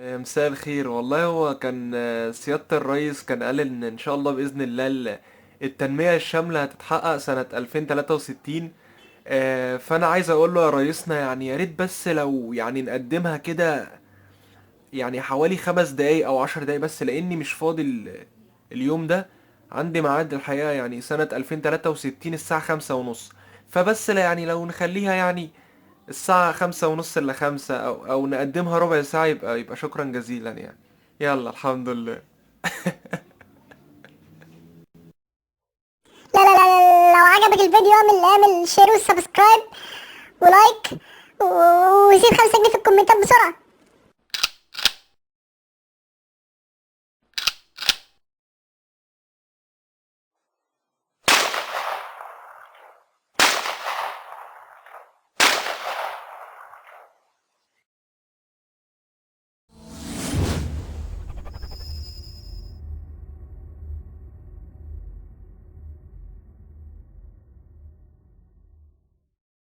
مساء الخير. والله هو كان سيادة الرئيس كان قال ان شاء الله بإذن الله التنمية الشاملة هتتحقق سنة 2063. فانا عايز اقول له يا رئيسنا، يعني يا ريت بس لو يعني نقدمها كده، يعني حوالي 5 دقايق او 10 دقايق بس، لاني مش فاضي اليوم ده. عندي ميعاد الحقيقة يعني سنة 2063 الساعة 5:30. فبس لا يعني لو نخليها يعني الساعة 5:30 إلا 5، أو نقدمها ربع ساعة، يبقى شكرا جزيلا يعني. يلا الحمد لله. لا لا لا لا، لو عجبك الفيديو اعمل شير وسبسكرايب ولايك وسيب 5 جنيه في الكومنتات بسرعة.